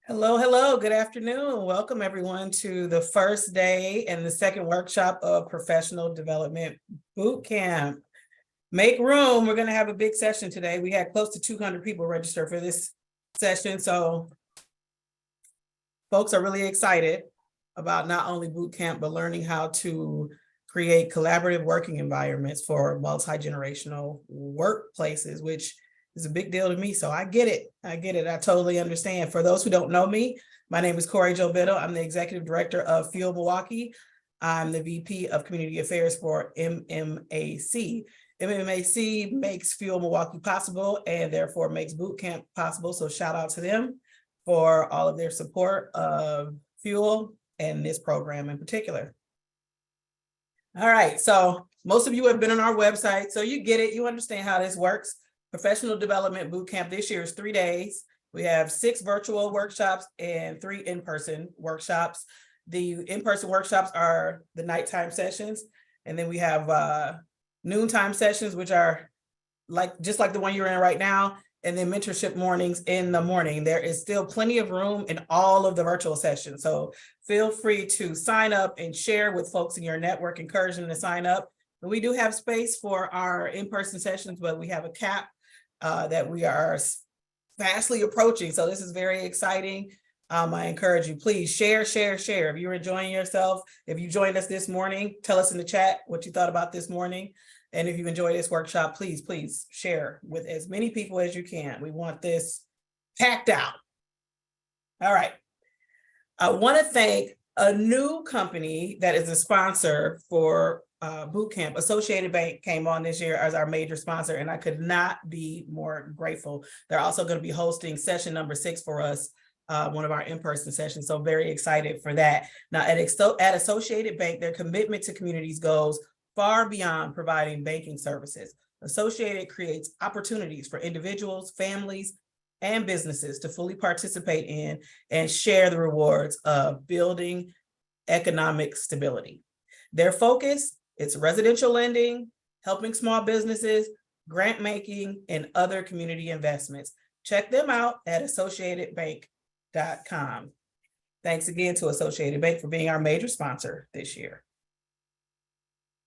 Hello, hello, good afternoon. Welcome everyone to the first day and the second workshop of Professional Development Bootcamp. Make room, we're gonna have a big session today. We had close to 200 people register for this session, so folks are really excited about not only bootcamp, but learning how to create collaborative working environments for multi-generational workplaces, which is a big deal to me. So I get it. I totally understand. For those who don't know me, my name is Corey Jo Biddle. I'm the executive director of Fuel Milwaukee. I'm the VP of Community Affairs for MMAC. MMAC makes Fuel Milwaukee possible and therefore makes Bootcamp possible. So shout out to them for all of their support of Fuel and this program in particular. All right, so most of you have been on our website, so you get it, you understand how this works. Professional Development Bootcamp this year is 3 days. We have 6 virtual workshops and 3 in-person workshops. The in-person workshops are the nighttime sessions, and then we have noontime sessions, which are just like the one you're in right now, and then mentorship mornings in the morning. There is still plenty of room in all of the virtual sessions, so feel free to sign up and share with folks in your network, encourage them to sign up. And we do have space for our in-person sessions, but we have a cap that we are fastly approaching. So this is very exciting. I encourage you, please share. If you're enjoying yourself, if you joined us this morning, tell us in the chat what you thought about this morning. And if you enjoy this workshop, please share with as many people as you can. We want this packed out. All right. I want to thank a new company that is a sponsor for Bootcamp. Associated Bank came on this year as our major sponsor, and I could not be more grateful. They're also going to be hosting session number 6 for us, one of our in-person sessions. So very excited for that. Now at Associated Bank, their commitment to communities goes far beyond providing banking services. Associated creates opportunities for individuals, families, and businesses to fully participate in and share the rewards of building economic stability. Their focus is residential lending, helping small businesses, grant making, and other community investments. Check them out at associatedbank.com. Thanks again to Associated Bank for being our major sponsor this year.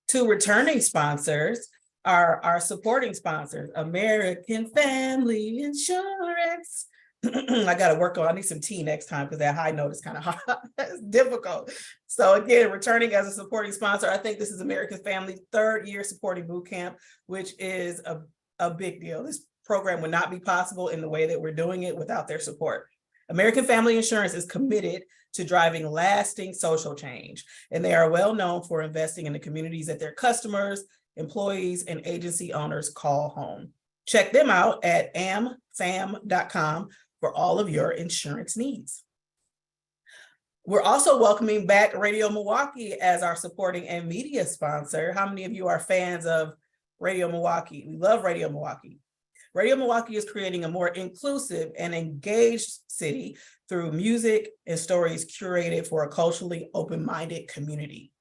2 returning sponsors are our supporting sponsors, American Family Insurance. I got to work on, I need some tea next time because that high note is kind of hard. It's difficult. So again, returning as a supporting sponsor, I think this is American Family's 3rd year supporting Bootcamp, which is a big deal. This program would not be possible in the way that we're doing it without their support. American Family Insurance is committed to driving lasting social change, and they are well known for investing in the communities that their customers, employees, and agency owners call home. Check them out at amfam.com for all of your insurance needs. We're also welcoming back Radio Milwaukee as our supporting and media sponsor. How many of you are fans of Radio Milwaukee? We love Radio Milwaukee. Radio Milwaukee is creating a more inclusive and engaged city through music and stories curated for a culturally open-minded community.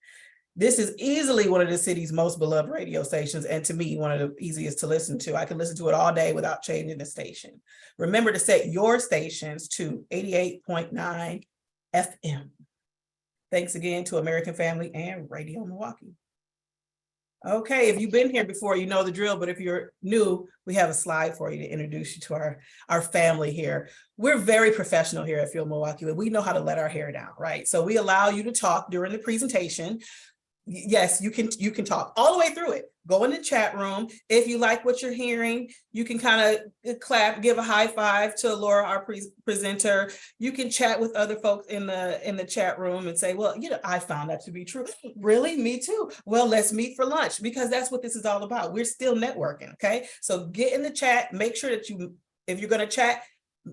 This is easily one of the city's most beloved radio stations, and to me, one of the easiest to listen to. I can listen to it all day without changing the station. Remember to set your stations to 88.9 FM. Thanks again to American Family and Radio Milwaukee. Okay, if you've been here before, you know the drill, but if you're new, we have a slide for you to introduce you to our family here. We're very professional here at Fuel Milwaukee, but we know how to let our hair down, right? So we allow you to talk during the presentation. Yes, you can talk all the way through it. Go in the chat room. If you like what you're hearing, you can kind of clap, give a high five to Lora, our presenter. You can chat with other folks in the chat room and say, well, I found that to be true. Really? Me too. Well, let's meet for lunch, because that's what this is all about. We're still networking, okay? So get in the chat. Make sure that if you're going to chat,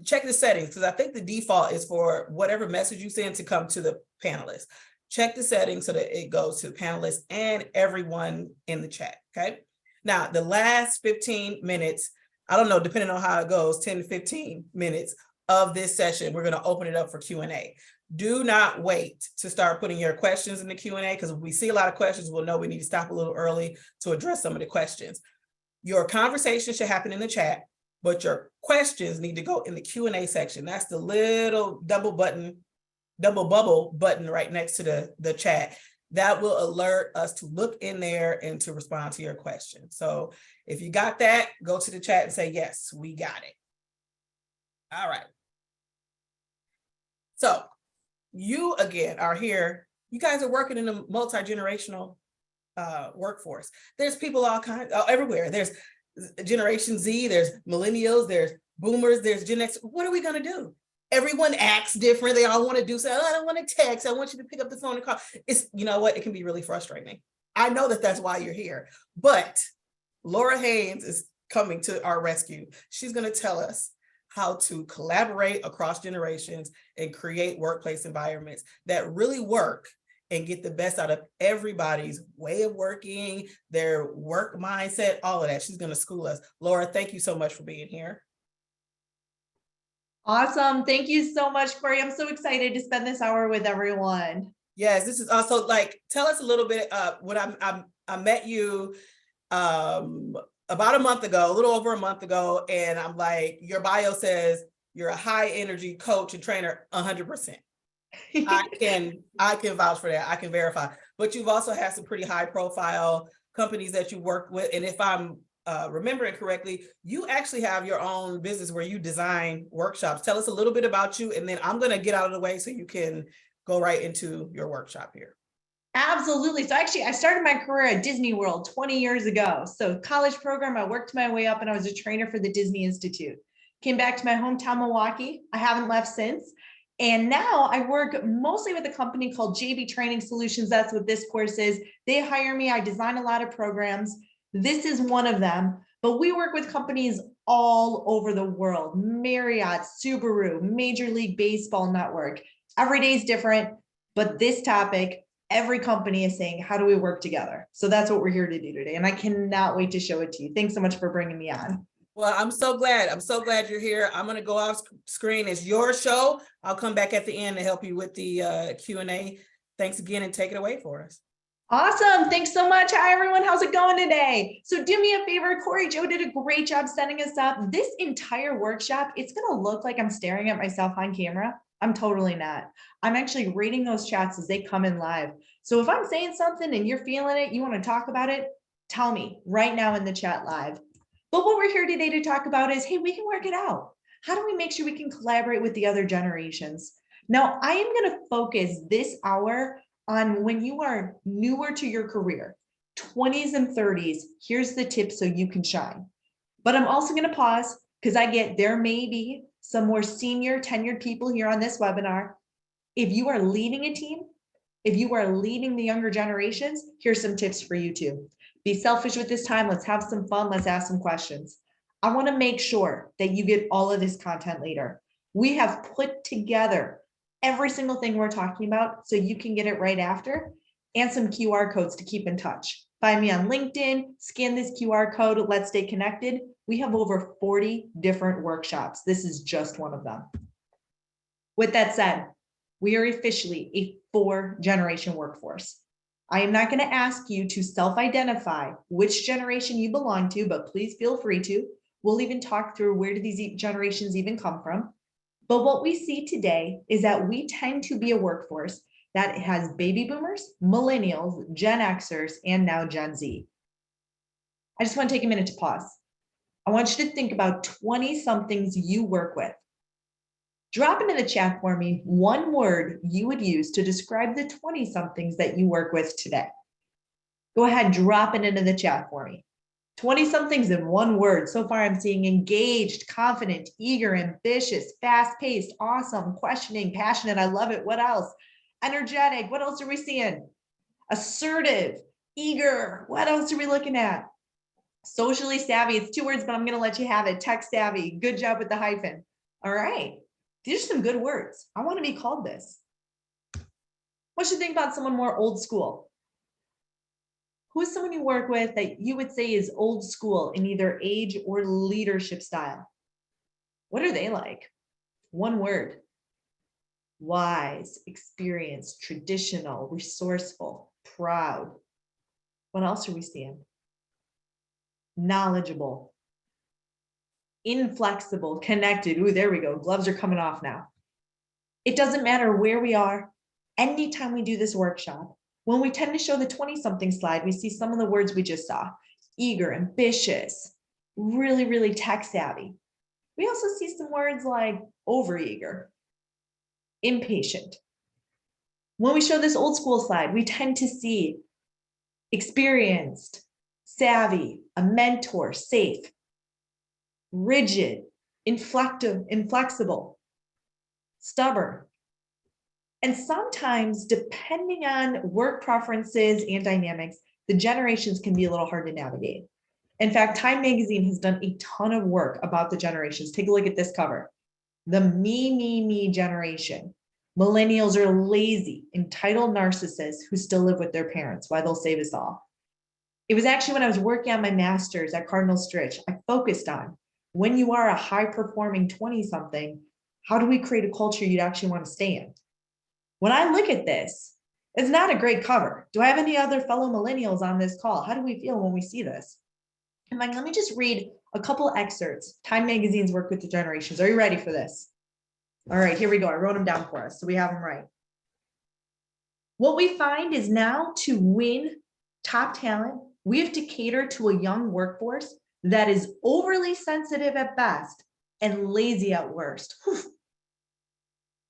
check the settings, because I think the default is for whatever message you send to come to the panelists. Check the settings so that it goes to the panelists and everyone in the chat, okay? Now, the last 15 minutes, I don't know, depending on how it goes, 10 to 15 minutes of this session, we're gonna open it up for Q&A. Do not wait to start putting your questions in the Q&A, because if we see a lot of questions, we'll know we need to stop a little early to address some of the questions. Your conversation should happen in the chat. but your questions need to go in the Q&A section. That's the little double bubble button right next to the chat. That will alert us to look in there and to respond to your question. So if you got that, go to the chat and say, yes, we got it. All right. So you, again, are here. You guys are working in a multi-generational workforce. There's people all kinds, everywhere. There's Generation Z, there's millennials, there's boomers, there's Gen X. What are we going to do? Everyone acts different. They all want to do something. Oh, I don't want to text. I want you to pick up the phone and call. It's, you know what? It can be really frustrating. I know that that's why you're here. But Lora Haines is coming to our rescue. She's going to tell us how to collaborate across generations and create workplace environments that really work and get the best out of everybody's way of working, their work mindset, all of that. She's going to school us. Lora, thank you so much for being here. Awesome. Thank you so much, Corey. I'm so excited to spend this hour with everyone. Yes, this is also like, tell us a little bit. When I met you about a month ago, a little over a month ago, and I'm like, your bio says you're a high energy coach and trainer, 100%. I can vouch for that. I can verify. But you've also had some pretty high profile companies that you work with. And if I'm remembering correctly, you actually have your own business where you design workshops. Tell us a little bit about you, and then I'm going to get out of the way so you can go right into your workshop here. Absolutely. So actually, I started my career at Disney World 20 years ago. So college program, I worked my way up and I was a trainer for the Disney Institute. Came back to my hometown, Milwaukee. I haven't left since. And now I work mostly with a company called JB Training Solutions. That's what this course is. They hire me. I design a lot of programs. This is one of them. But we work with companies all over the world. Marriott, Subaru, Major League Baseball Network. Every day is different. But this topic, every company is saying, how do we work together? So that's what we're here to do today. And I cannot wait to show it to you. Thanks so much for bringing me on. Well, I'm so glad. I'm so glad you're here. I'm going to go off screen. It's your show. I'll come back at the end to help you with the Q&A. Thanks again, and take it away for us. Awesome. Thanks so much. Hi, everyone. How's it going today? So do me a favor. Corey Joe did a great job setting us up. This entire workshop, it's going to look like I'm staring at myself on camera. I'm totally not. I'm actually reading those chats as they come in live. So if I'm saying something and you're feeling it, you want to talk about it, tell me right now in the chat live. But what we're here today to talk about is, hey, we can work it out. How do we make sure we can collaborate with the other generations? Now, I am going to focus this hour on when you are newer to your career, 20s and 30s, here's the tip so you can shine. But I'm also going to pause because I get there may be some more senior tenured people here on this webinar. If you are leading a team, if you are leading the younger generations, here's some tips for you too. Be selfish with this time. Let's have some fun. Let's ask some questions. I want to make sure that you get all of this content later. We have put together every single thing we're talking about so you can get it right after, and some QR codes to keep in touch. Find me on LinkedIn, scan this QR code, let's stay connected. We have over 40 different workshops. This is just one of them. With that said, we are officially a 4-generation workforce. I am not going to ask you to self-identify which generation you belong to, but please feel free to. We'll even talk through where do these generations even come from. But what we see today is that we tend to be a workforce that has baby boomers, millennials, Gen Xers, and now Gen Z. I just want to take a minute to pause. I want you to think about 20-somethings you work with. Drop into the chat for me one word you would use to describe the 20-somethings that you work with today. Go ahead, drop it into the chat for me. 20-somethings in one word. So far, I'm seeing engaged, confident, eager, ambitious, fast-paced, awesome, questioning, passionate. I love it. What else? Energetic. What else are we seeing? Assertive, eager. What else are we looking at? Socially savvy. It's 2 words, but I'm going to let you have it. Tech savvy. Good job with the hyphen. All right. These are some good words. I want to be called this. What should you think about someone more old school? Who is someone you work with that you would say is old school in either age or leadership style? What are they like? One word. Wise, experienced, traditional, resourceful, proud. What else are we seeing? Knowledgeable, inflexible, connected. Ooh, there we go. Gloves are coming off now. It doesn't matter where we are. Anytime we do this workshop, when we tend to show the 20-something slide, we see some of the words we just saw. Eager, ambitious, really, really tech savvy. We also see some words like overeager, impatient. When we show this old school slide, we tend to see experienced, savvy, a mentor, safe, rigid, inflexible, stubborn. And sometimes, depending on work preferences and dynamics, the generations can be a little hard to navigate. In fact, Time Magazine has done a ton of work about the generations. Take a look at this cover. The me generation. Millennials are lazy, entitled narcissists who still live with their parents. Why they'll save us all. It was actually when I was working on my master's at Cardinal Stritch, I focused on when you are a high-performing 20-something, how do we create a culture you'd actually want to stay in? When I look at this, it's not a great cover. Do I have any other fellow millennials on this call? How do we feel when we see this? And let me just read a couple excerpts. Time Magazine's work with the generations. Are you ready for this? All right, here we go. I wrote them down for us, so we have them right. What we find is now to win top talent, we have to cater to a young workforce that is overly sensitive at best and lazy at worst. Whew.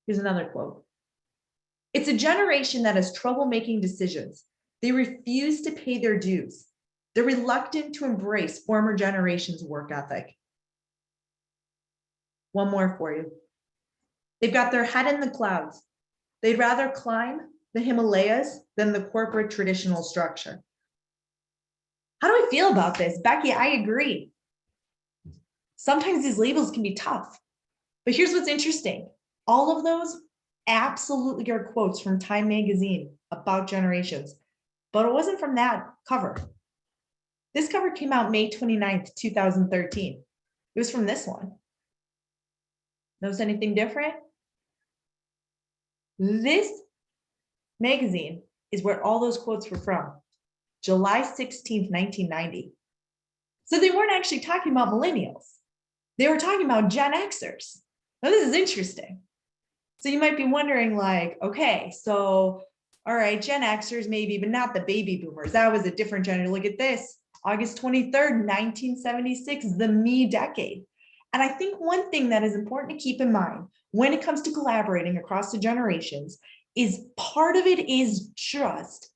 Here's another quote. It's a generation that has trouble making decisions. They refuse to pay their dues. They're reluctant to embrace former generations' work ethic. One more for you. They've got their head in the clouds. They'd rather climb the Himalayas than the corporate traditional structure. How do I feel about this? Becky, I agree. Sometimes these labels can be tough, but here's what's interesting. All of those absolutely are quotes from Time Magazine about generations, but it wasn't from that cover. This cover came out May 29th, 2013. It was from this one. Notice anything different? This magazine is where all those quotes were from. July 16th, 1990. So they weren't actually talking about millennials. They were talking about Gen Xers. Now this is interesting. So you might be wondering like, okay, so, all right, Gen Xers maybe, but not the baby boomers. That was a different generation. Look at this, August 23rd, 1976, the me decade. And I think one thing that is important to keep in mind when it comes to collaborating across the generations is part of it is just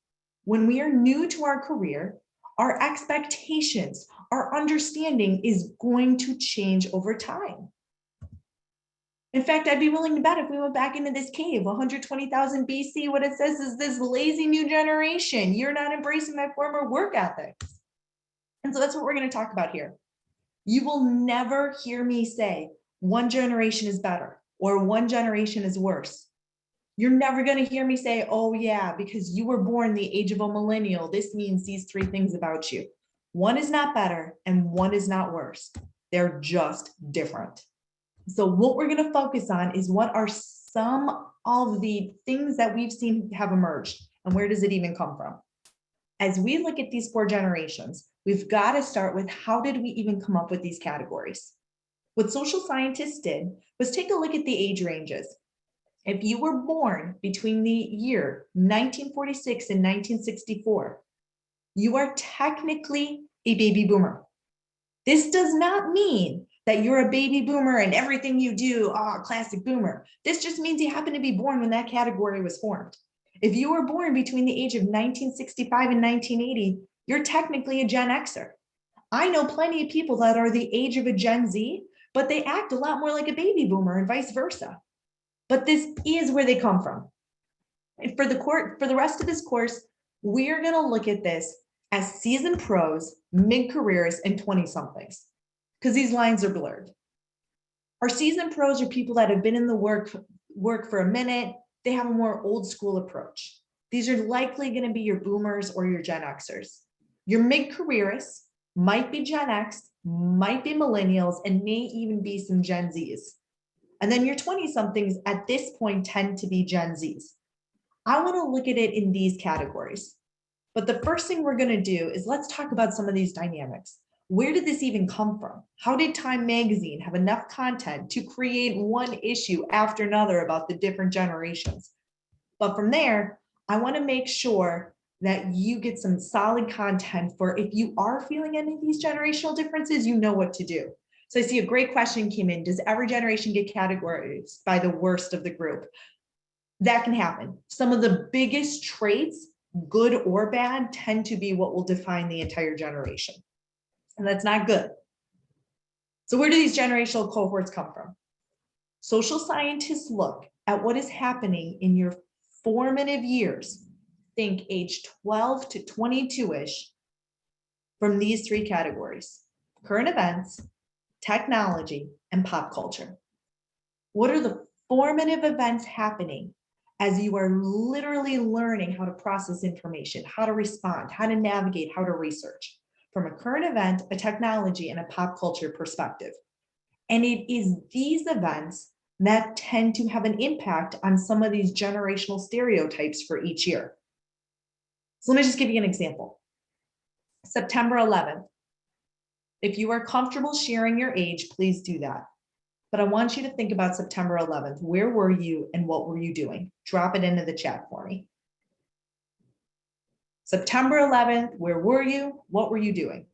when we are new to our career, our expectations, our understanding is going to change over time. In fact, I'd be willing to bet if we went back into this cave, 120,000 BC, what it says is this lazy new generation. You're not embracing my former work ethics. And so that's what we're going to talk about here. You will never hear me say one generation is better or one generation is worse. You're never going to hear me say, oh yeah, because you were born the age of a millennial, this means these three things about you. One is not better and one is not worse. They're just different. So what we're going to focus on is what are some of the things that we've seen have emerged and where does it even come from? As we look at these four generations, we've got to start with how did we even come up with these categories? What social scientists did was take a look at the age ranges. If you were born between the year 1946 and 1964, you are technically a baby boomer. This does not mean that you're a baby boomer and everything you do, classic boomer. This just means you happen to be born when that category was formed. If you were born between the age of 1965 and 1980, you're technically a Gen Xer. I know plenty of people that are the age of a Gen Z, but they act a lot more like a baby boomer and vice versa. But this is where they come from. And for the rest of this course, we are going to look at this as seasoned pros, mid-careers, and 20-somethings, because these lines are blurred. Our seasoned pros are people that have been in the work for a minute. They have a more old school approach. These are likely going to be your boomers or your Gen Xers. Your mid-careerists might be Gen X, might be millennials, and may even be some Gen Zs. And then your 20-somethings at this point tend to be Gen Zs. I want to look at it in these categories. But the first thing we're going to do is let's talk about some of these dynamics. Where did this even come from? How did Time Magazine have enough content to create one issue after another about the different generations? But from there, I want to make sure that you get some solid content for if you are feeling any of these generational differences, you know what to do. So I see a great question came in. Does every generation get categorized by the worst of the group? That can happen. Some of the biggest traits, good or bad, tend to be what will define the entire generation. And that's not good. So where do these generational cohorts come from? Social scientists look at what is happening in your formative years, think age 12 to 22-ish, from these three categories: current events, technology, and pop culture. What are the formative events happening as you are literally learning how to process information, how to respond, how to navigate, how to research from a current event, a technology, and a pop culture perspective? And it is these events that tend to have an impact on some of these generational stereotypes for each year. So let me just give you an example. September 11th. If you are comfortable sharing your age, please do that. But I want you to think about September 11th. Where were you and what were you doing? Drop it into the chat for me. September 11th, where were you? What were you doing?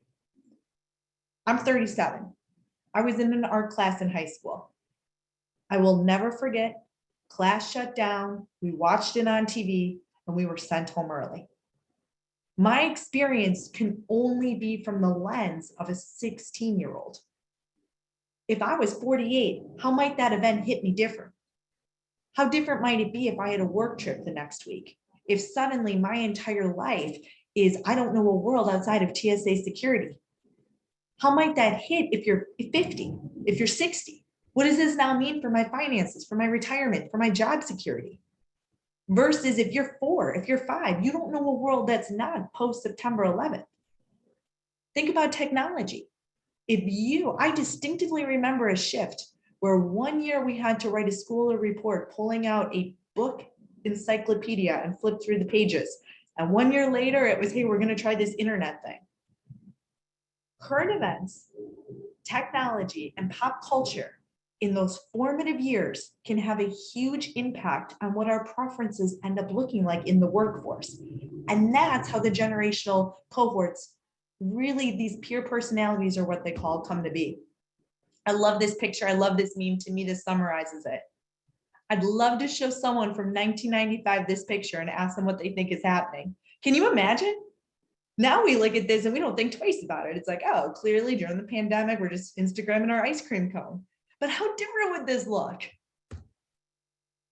I'm 37. I was in an art class in high school. I will never forget, class shut down, we watched it on TV, and we were sent home early. My experience can only be from the lens of a 16-year-old. If I was 48, how might that event hit me different? How different might it be if I had a work trip the next week? If suddenly my entire life is, I don't know a world outside of TSA security? How might that hit if you're 50, if you're 60? What does this now mean for my finances, for my retirement, for my job security? Versus if you're 4, if you're 5, you don't know a world that's not post September 11th. Think about technology. I distinctly remember a shift where one year we had to write a school report, pulling out a book encyclopedia and flip through the pages. And 1 year later, it was, hey, we're going to try this internet thing. Current events, technology, and pop culture in those formative years can have a huge impact on what our preferences end up looking like in the workforce. And that's how the generational cohorts, really these peer personalities are what they call, come to be. I love this picture. I love this meme. To me, this summarizes it. I'd love to show someone from 1995 this picture and ask them what they think is happening. Can you imagine? Now we look at this and we don't think twice about it. It's like, oh, clearly during the pandemic, we're just Instagramming our ice cream cone. But how different would this look?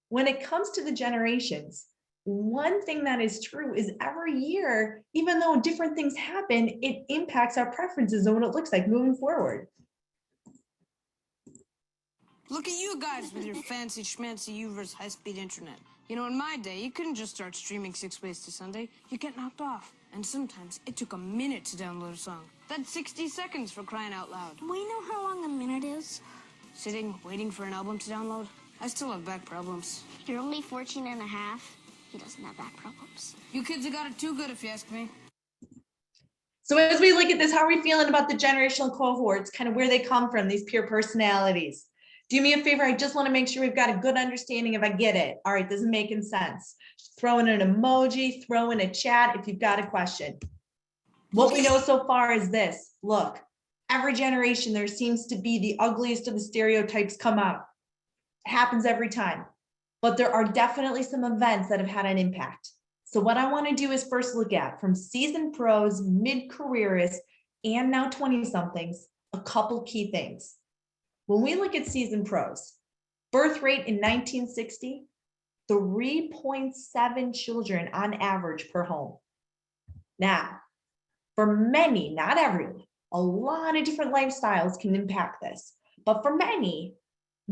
When it comes to the generations, one thing that is true is every year, even though different things happen, it impacts our preferences and what it looks like moving forward. Look at you guys with your fancy schmancy U-verse high-speed internet. You know, in my day, you couldn't just start streaming 6 ways to Sunday. You get knocked off. And sometimes it took a minute to download a song. That's 60 seconds for crying out loud. Do we know how long a minute is? Sitting, waiting for an album to download? I still have back problems. You're only 14 and a half. He doesn't have back problems. You kids have got it too good, if you ask me. So as we look at this, how are we feeling about the generational cohorts, kind of where they come from, these peer personalities? Do me a favor, I just want to make sure we've got a good understanding if I get it. All right, this is making sense. Throw in an emoji, throw in a chat if you've got a question. What we know so far is this. Look, every generation there seems to be the ugliest of the stereotypes come out. It happens every time. But there are definitely some events that have had an impact. So what I want to do is first look at, from seasoned pros, mid-careerists, and now 20-somethings, a couple key things. When we look at seasoned pros, birth rate in 1960, 3.7 children on average per home. Now, for many, not everyone, a lot of different lifestyles can impact this. But for many,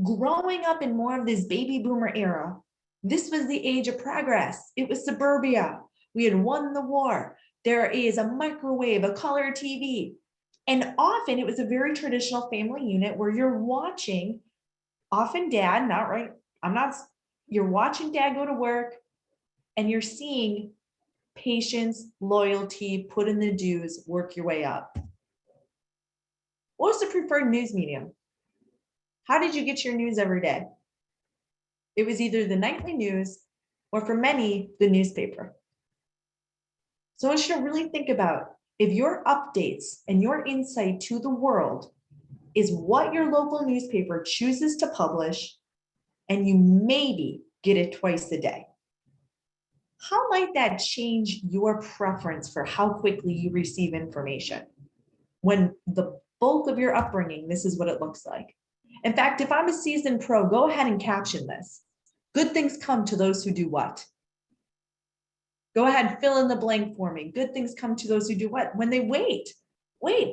growing up in more of this baby boomer era, this was the age of progress. It was suburbia. We had won the war. There is a microwave, a color TV. And often it was a very traditional family unit where you're watching, often dad, not right, you're watching dad go to work and you're seeing patience, loyalty, put in the dues, work your way up. What was the preferred news medium? How did you get your news every day? It was either the nightly news or for many, the newspaper. So I want you to really think about if your updates and your insight to the world is what your local newspaper chooses to publish, and you maybe get it twice a day. How might that change your preference for how quickly you receive information? When the bulk of your upbringing, this is what it looks like. In fact, if I'm a seasoned pro, go ahead and caption this. Good things come to those who do what? Go ahead, fill in the blank for me. Good things come to those who do what? When they wait,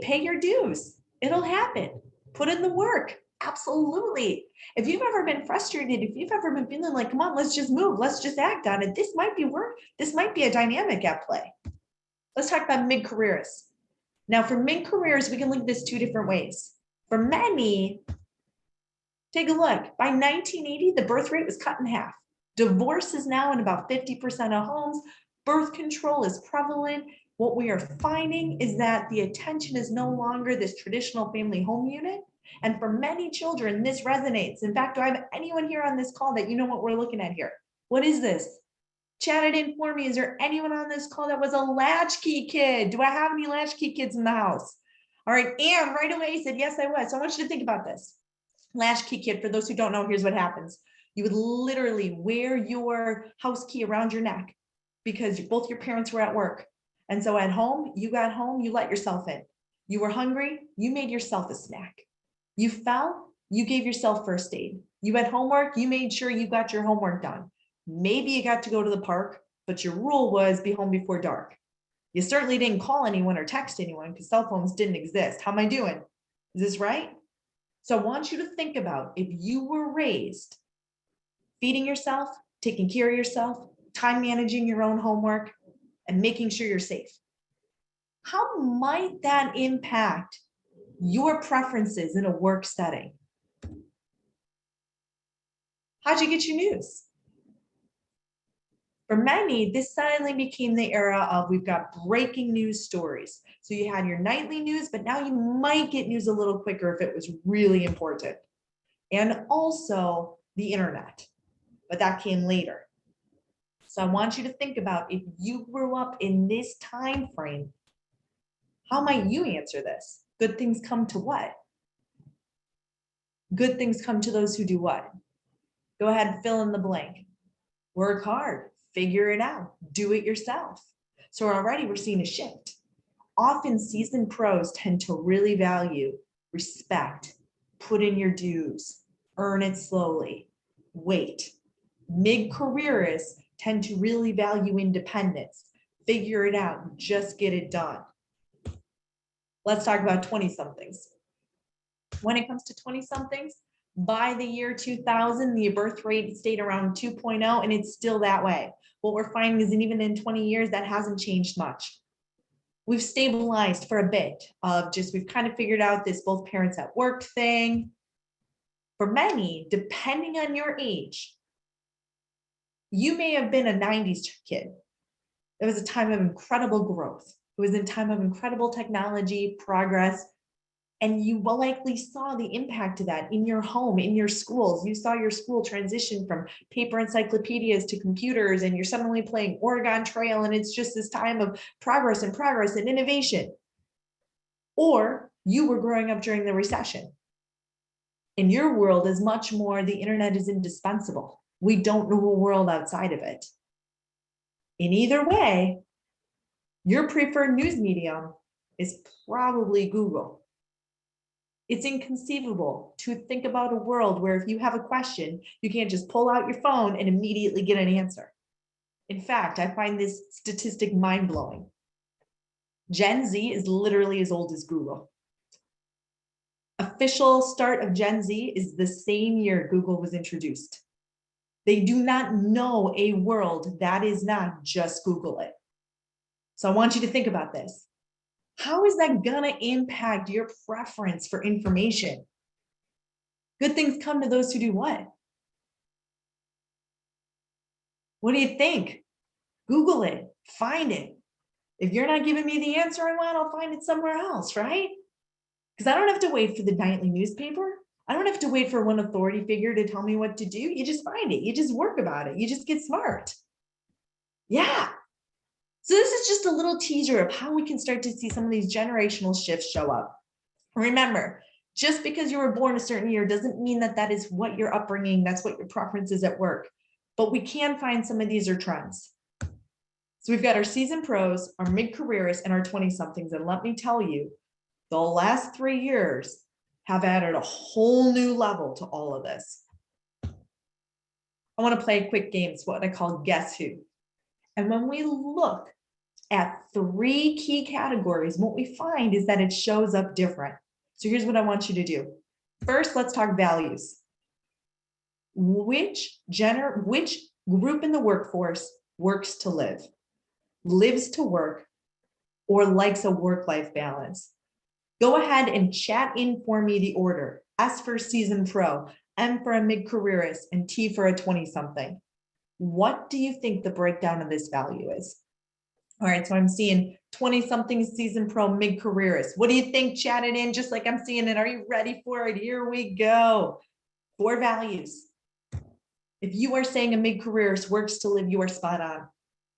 pay your dues. It'll happen. Put in the work. Absolutely. If you've ever been frustrated, if you've ever been feeling like, come on, let's just move, let's just act on it. This might be work. This might be a dynamic at play. Let's talk about mid-careerists. Now for mid-careers, we can look at this two different ways. For many, take a look. By 1980, the birth rate was cut in half. Divorce is now in about 50% of homes. Birth control is prevalent. What we are finding is that the attention is no longer this traditional family home unit. And for many children, this resonates. In fact, do I have anyone here on this call that you know what we're looking at here? What is this? Chat it in for me. Is there anyone on this call that was a latchkey kid? Do I have any latchkey kids in the house? All right, Anne right away said, yes, I was. So I want you to think about this. Latchkey kid, for those who don't know, here's what happens. You would literally wear your house key around your neck because both your parents were at work. And so at home, you got home, you let yourself in. You were hungry, you made yourself a snack. You fell, you gave yourself first aid. You had homework, you made sure you got your homework done. Maybe you got to go to the park, but your rule was be home before dark. You certainly didn't call anyone or text anyone because cell phones didn't exist. How am I doing? Is this right? So I want you to think about if you were raised feeding yourself, taking care of yourself, time managing your own homework, and making sure you're safe. How might that impact your preferences in a work setting? How'd you get your news? For many, this suddenly became the era of we've got breaking news stories. So you had your nightly news, but now you might get news a little quicker if it was really important. And also the internet, but that came later. So I want you to think about if you grew up in this time frame, how might you answer this? Good things come to what? Good things come to those who do what? Go ahead and fill in the blank. Work hard, figure it out, do it yourself. So already we're seeing a shift. Often seasoned pros tend to really value respect, put in your dues, earn it slowly, wait. Mid-careerists tend to really value independence, figure it out, just get it done. Let's talk about 20-somethings. When it comes to 20-somethings, by the year 2000, the birth rate stayed around 2.0, and it's still that way. What we're finding is that even in 20 years, that hasn't changed much. We've stabilized for a bit of just, we've kind of figured out this both parents at work thing. For many, depending on your age, you may have been a 90s kid. It was a time of incredible growth. It was a time of incredible technology, progress, and you likely saw the impact of that in your home, in your schools. You saw your school transition from paper encyclopedias to computers, and you're suddenly playing Oregon Trail, and it's just this time of progress and innovation. Or you were growing up during the recession. In your world is much more, the internet is indispensable. We don't know a world outside of it. In either way, your preferred news medium is probably Google. It's inconceivable to think about a world where if you have a question, you can't just pull out your phone and immediately get an answer. In fact, I find this statistic mind-blowing. Gen Z is literally as old as Google. Official start of Gen Z is the same year Google was introduced. They do not know a world that is not just Google it. So I want you to think about this. How is that gonna impact your preference for information? Good things come to those who do what? What do you think? Google it, find it. If you're not giving me the answer I want, I'll find it somewhere else, right? Because I don't have to wait for the nightly newspaper. I don't have to wait for one authority figure to tell me what to do. You just find it. You just work about it. You just get smart. Yeah. So this is just a little teaser of how we can start to see some of these generational shifts show up. Remember, just because you were born a certain year doesn't mean that that is what your upbringing, that's what your preference is at work. But we can find some of these are trends. So we've got our seasoned pros, our mid-careerists, and our 20-somethings. And let me tell you, the last 3 years have added a whole new level to all of this. I want to play a quick game. It's what I call Guess Who. And when we look at 3 key categories, what we find is that it shows up different. So here's what I want you to do. First, let's talk values. Which group in the workforce works to live, lives to work, or likes a work-life balance? Go ahead and chat in for me the order. S for seasoned pro, M for a mid-careerist, and T for a 20-something. What do you think the breakdown of this value is? All right, so I'm seeing 20-something seasoned pro, mid-careerist. What do you think? Chat it in just like I'm seeing it. Are you ready for it? Here we go. 4 values. If you are saying a mid-careerist works to live, you are spot on.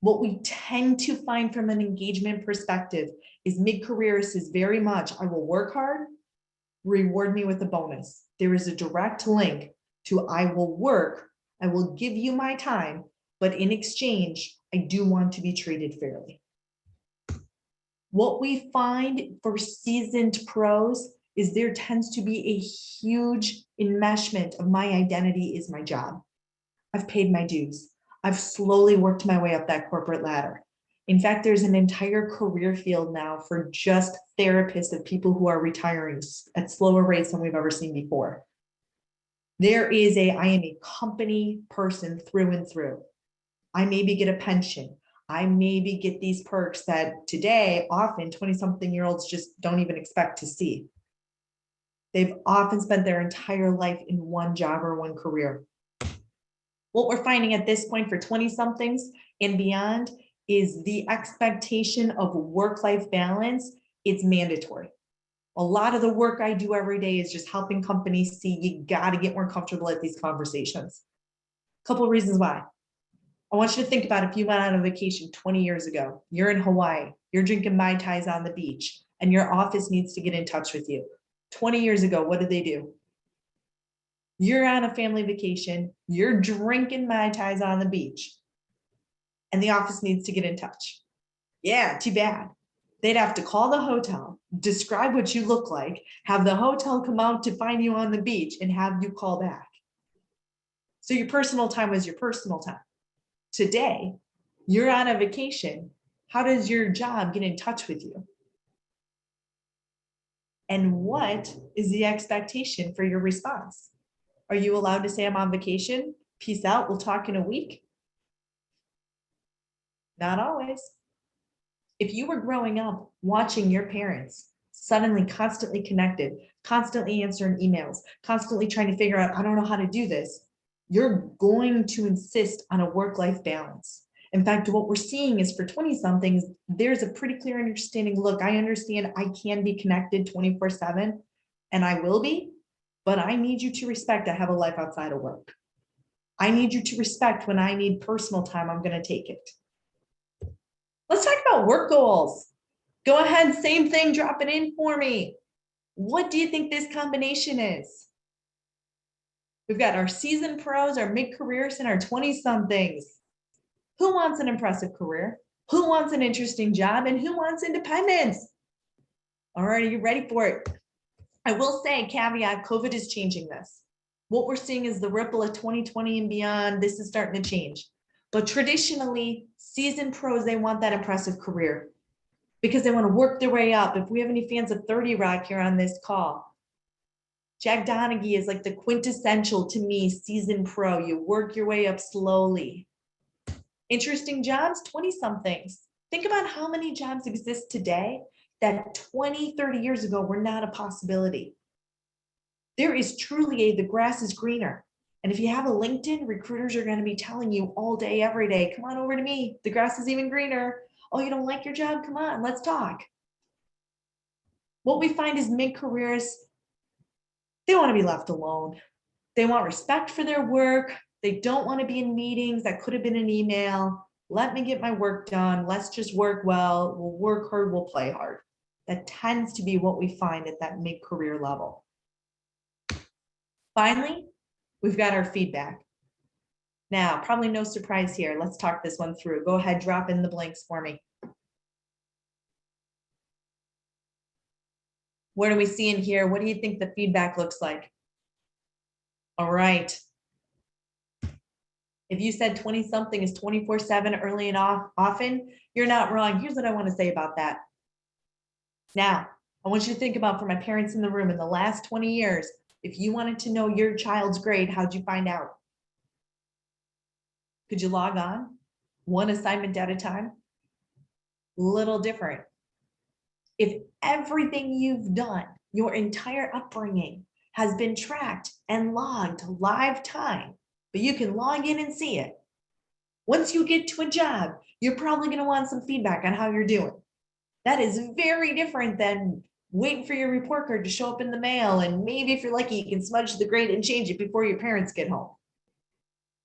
What we tend to find from an engagement perspective is mid-careerist is very much, I will work hard, reward me with a bonus. There is a direct link to I will work, I will give you my time, but in exchange, I do want to be treated fairly. What we find for seasoned pros is there tends to be a huge enmeshment of my identity is my job. I've paid my dues. I've slowly worked my way up that corporate ladder. In fact, there's an entire career field now for just therapists of people who are retiring at slower rates than we've ever seen before. I am a company person through and through. I maybe get a pension. I maybe get these perks that today, often 20-something-year-olds just don't even expect to see. They've often spent their entire life in one job or one career. What we're finding at this point for 20-somethings and beyond is the expectation of work-life balance. It's mandatory. A lot of the work I do every day is just helping companies see you got to get more comfortable at these conversations. A couple of reasons why. I want you to think about if you went on a vacation 20 years ago, you're in Hawaii, you're drinking Mai Tais on the beach, and your office needs to get in touch with you. 20 years ago, what did they do? You're on a family vacation, you're drinking Mai Tais on the beach, and the office needs to get in touch. Yeah, too bad. They'd have to call the hotel, describe what you look like, have the hotel come out to find you on the beach, and have you call back. So your personal time was your personal time. Today, you're on a vacation. How does your job get in touch with you? And what is the expectation for your response? Are you allowed to say I'm on vacation? Peace out, we'll talk in a week? Not always. If you were growing up watching your parents suddenly constantly connected, constantly answering emails, constantly trying to figure out, I don't know how to do this, you're going to insist on a work-life balance. In fact, what we're seeing is for 20-somethings, there's a pretty clear understanding. Look, I understand I can be connected 24/7, and I will be, but I need you to respect I have a life outside of work. I need you to respect when I need personal time, I'm going to take it. Let's talk about work goals. Go ahead, same thing, drop it in for me. What do you think this combination is? We've got our seasoned pros, our mid-careers, and our 20-somethings. Who wants an impressive career? Who wants an interesting job? And who wants independence? All right, are you ready for it? I will say, caveat, COVID is changing this. What we're seeing is the ripple of 2020 and beyond. This is starting to change. But traditionally, seasoned pros, they want that impressive career because they want to work their way up. If we have any fans of 30 Rock here on this call, Jack Donaghy is like the quintessential, to me, seasoned pro. You work your way up slowly. Interesting jobs, 20-somethings. Think about how many jobs exist today that 20, 30 years ago were not a possibility. There is truly the grass is greener. And if you have a LinkedIn, recruiters are going to be telling you all day, every day, come on over to me. The grass is even greener. Oh, you don't like your job? Come on, let's talk. What we find is mid-careers, they want to be left alone. They want respect for their work. They don't want to be in meetings that could have been an email. Let me get my work done. Let's just work well. We'll work hard. We'll play hard. That tends to be what we find at that mid-career level. Finally, we've got our feedback. Now, probably no surprise here. Let's talk this one through. Go ahead, drop in the blanks for me. What are we seeing here? What do you think the feedback looks like? All right. If you said 20-something is 24/7 early and often, you're not wrong. Here's what I want to say about that. Now, I want you to think about, for my parents in the room, in the last 20 years, if you wanted to know your child's grade, how'd you find out? Could you log on? One assignment at a time? Little different. If everything you've done, your entire upbringing, has been tracked and logged live time, but you can log in and see it. Once you get to a job, you're probably going to want some feedback on how you're doing. That is very different than waiting for your report card to show up in the mail, and maybe if you're lucky, you can smudge the grade and change it before your parents get home.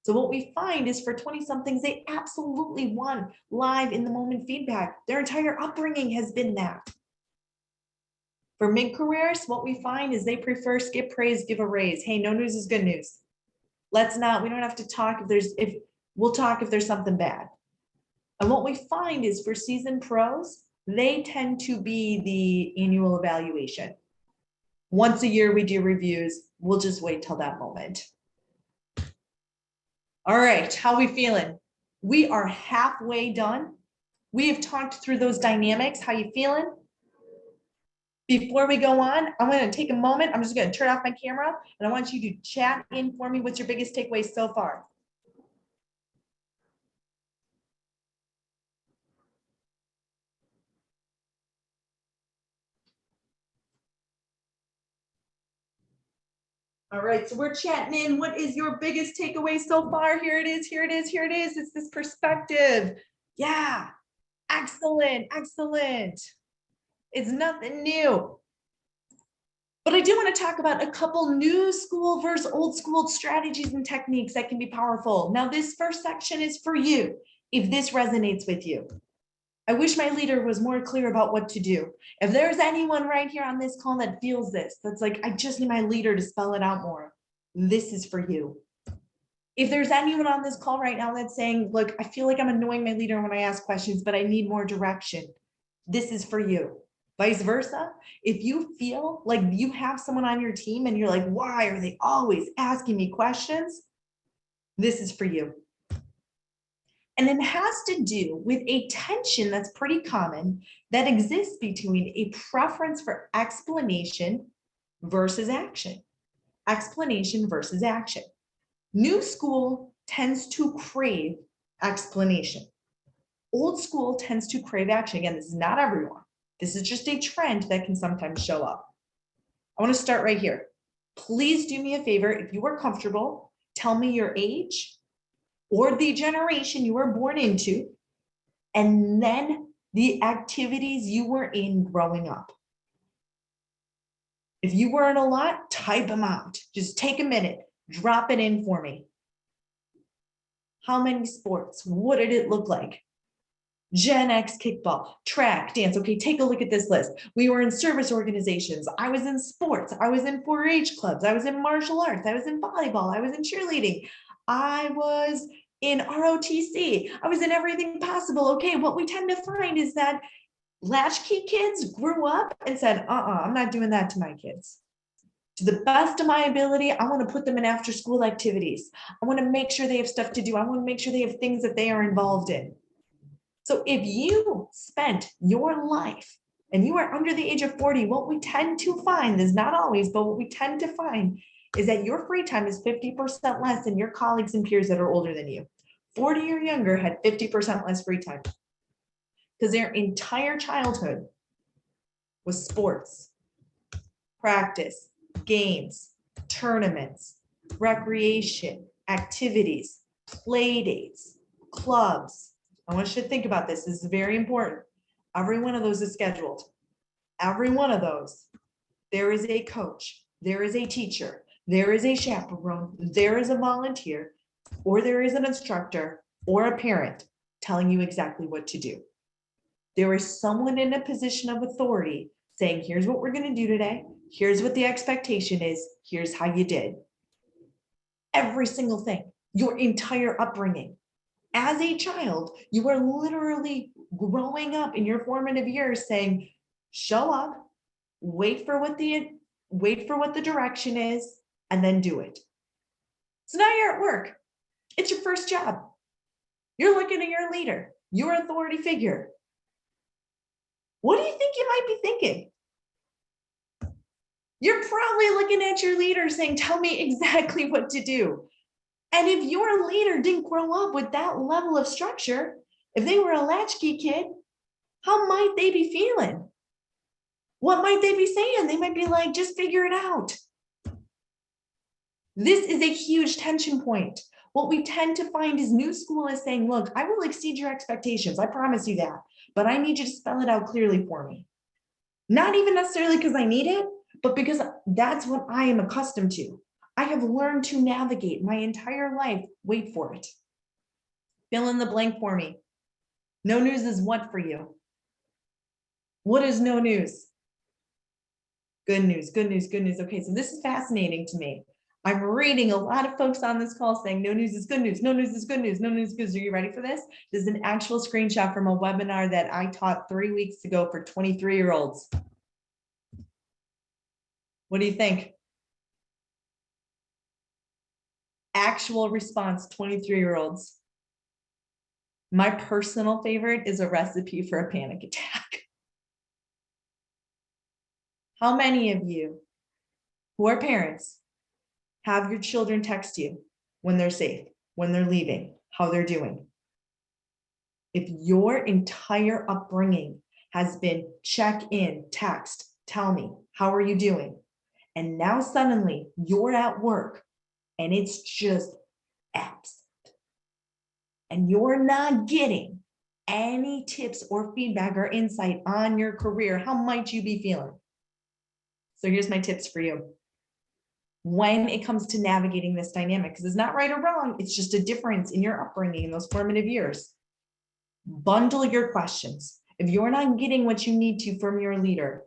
So what we find is for 20-somethings, they absolutely want live in the moment feedback. Their entire upbringing has been that. For mid-careers, what we find is they prefer skip praise, give a raise. Hey, no news is good news. We don't have to talk we'll talk if there's something bad. And what we find is for seasoned pros, they tend to be the annual evaluation. Once a year we do reviews. We'll just wait till that moment. All right, how we feeling? We are halfway done. We have talked through those dynamics. How you feeling? Before we go on, I'm going to take a moment. I'm just going to turn off my camera, and I want you to chat in for me. What's your biggest takeaways so far? All right, so we're chatting in. What is your biggest takeaway so far? Here it is, here it is, here it is. It's this perspective. Yeah, excellent, excellent. It's nothing new. But I do want to talk about a couple new school versus old school strategies and techniques that can be powerful. Now, this first section is for you, if this resonates with you. I wish my leader was more clear about what to do. If there's anyone right here on this call that feels this, that's like, I just need my leader to spell it out more, this is for you. If there's anyone on this call right now that's saying, look, I feel like I'm annoying my leader when I ask questions, but I need more direction, this is for you. Vice versa, if you feel like you have someone on your team and you're like, why are they always asking me questions? This is for you. And it has to do with a tension that's pretty common that exists between a preference for explanation versus action. Explanation versus action. New school tends to crave explanation. Old school tends to crave action. Again, this is not everyone. This is just a trend that can sometimes show up. I want to start right here. Please do me a favor. If you are comfortable, tell me your age or the generation you were born into, and then the activities you were in growing up. If you were in a lot, type them out. Just take a minute, drop it in for me. How many sports? What did it look like? Gen X kickball, track, dance. Okay, take a look at this list. We were in service organizations. I was in sports. I was in 4-H clubs. I was in martial arts. I was in volleyball. I was in cheerleading. I was in ROTC. I was in everything possible. Okay, what we tend to find is that latchkey kids grew up and said, I'm not doing that to my kids. To the best of my ability, I want to put them in after school activities. I want to make sure they have stuff to do. I want to make sure they have things that they are involved in. So if you spent your life and you are under the age of 40, what we tend to find is not always, but what we tend to find is that your free time is 50% less than your colleagues and peers that are older than you. 40 or younger had 50% less free time because their entire childhood was sports, practice, games, tournaments, recreation, activities, play dates, clubs. I want you to think about this. This is very important. Every one of those is scheduled. Every one of those, there is a coach, there is a teacher, there is a chaperone, there is a volunteer, or there is an instructor or a parent telling you exactly what to do. There is someone in a position of authority saying, here's what we're going to do today. Here's what the expectation is. Here's how you did. Every single thing, your entire upbringing. As a child, you are literally growing up in your formative years saying, show up, wait for what the direction is, and then do it. So now you're at work. It's your first job. You're looking at your leader, your authority figure. What do you think you might be thinking? You're probably looking at your leader saying, tell me exactly what to do. And if your leader didn't grow up with that level of structure, if they were a latchkey kid, how might they be feeling? What might they be saying? They might be like, just figure it out. This is a huge tension point. What we tend to find is new school is saying, look, I will exceed your expectations. I promise you that, but I need you to spell it out clearly for me. Not even necessarily because I need it, but because that's what I am accustomed to. I have learned to navigate my entire life. Wait for it. Fill in the blank for me. No news is what for you? What is no news? Good news, good news, good news. Okay, so this is fascinating to me. I'm reading a lot of folks on this call saying no news is good news, no news is good news, no news is good news. Are you ready for this? This is an actual screenshot from a webinar that I taught 3 weeks ago for 23-year-olds. What do you think? Actual response, 23-year-olds. My personal favorite is a recipe for a panic attack. How many of you who are parents have your children text you when they're safe, when they're leaving, how they're doing? If your entire upbringing has been check in, text, tell me, how are you doing? And now suddenly you're at work and it's just absent. And you're not getting any tips or feedback or insight on your career. How might you be feeling? So here's my tips for you. When it comes to navigating this dynamic, because it's not right or wrong, it's just a difference in your upbringing in those formative years. Bundle your questions. If you're not getting what you need to from your leader,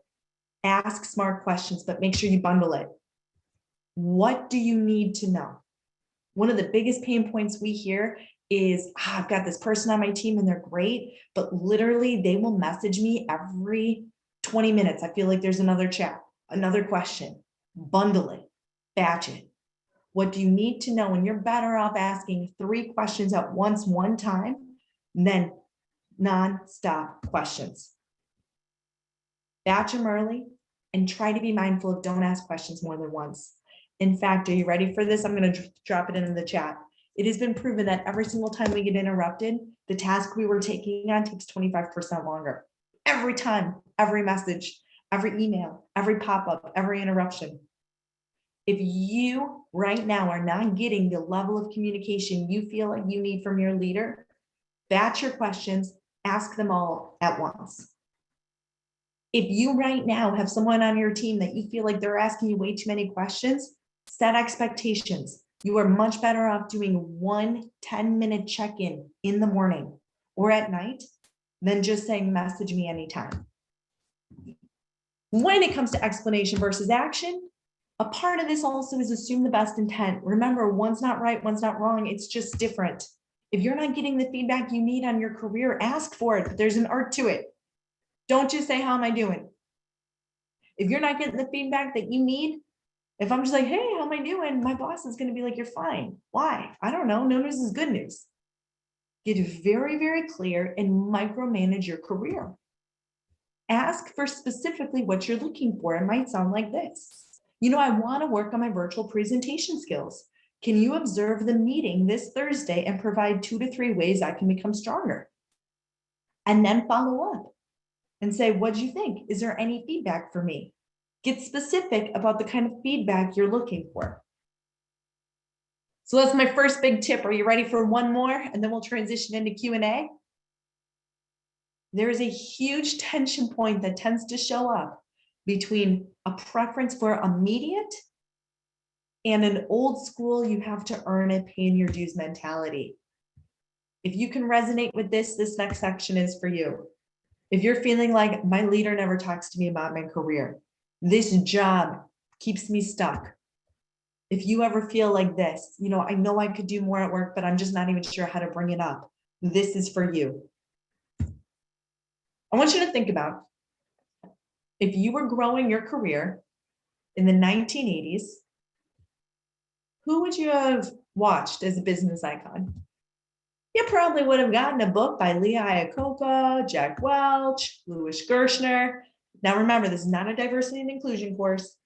ask smart questions, but make sure you bundle it. What do you need to know? One of the biggest pain points we hear is, I've got this person on my team and they're great, but literally they will message me every 20 minutes. I feel like there's another chat, another question. Bundle it, batch it. What do you need to know? And you're better off asking 3 questions at once, one time, than non-stop questions. Batch them early and try to be mindful of don't ask questions more than once. In fact, are you ready for this? I'm going to drop it in the chat. It has been proven that every single time we get interrupted, the task we were taking on takes 25% longer. Every time, every message, every email, every pop-up, every interruption. If you right now are not getting the level of communication you feel like you need from your leader, batch your questions, ask them all at once. If you right now have someone on your team that you feel like they're asking you way too many questions, set expectations. You are much better off doing 1 10-minute check-in in the morning or at night than just saying, message me anytime. When it comes to explanation versus action, a part of this also is assume the best intent. Remember, one's not right, one's not wrong. It's just different. If you're not getting the feedback you need on your career, ask for it. There's an art to it. Don't just say, how am I doing? If you're not getting the feedback that you need, if I'm just like, hey, how am I doing? My boss is going to be like, you're fine. Why? I don't know. No news is good news. Get very, very clear and micromanage your career. Ask for specifically what you're looking for. It might sound like this. I want to work on my virtual presentation skills. Can you observe the meeting this Thursday and provide 2 to 3 ways I can become stronger? And then follow up and say, what do you think? Is there any feedback for me? Get specific about the kind of feedback you're looking for. So that's my first big tip. Are you ready for one more? And then we'll transition into Q&A. There is a huge tension point that tends to show up between a preference for immediate and an old school, you have to earn it, paying your dues mentality. If you can resonate with this next section is for you. If you're feeling like my leader never talks to me about my career, this job keeps me stuck. If you ever feel like this, I know I could do more at work, but I'm just not even sure how to bring it up. This is for you. I want you to think about if you were growing your career in the 1980s, who would you have watched as a business icon? You probably would have gotten a book by Lee Iacocca, Jack Welch, Louis Gershner. Now remember, this is not a diversity and inclusion course.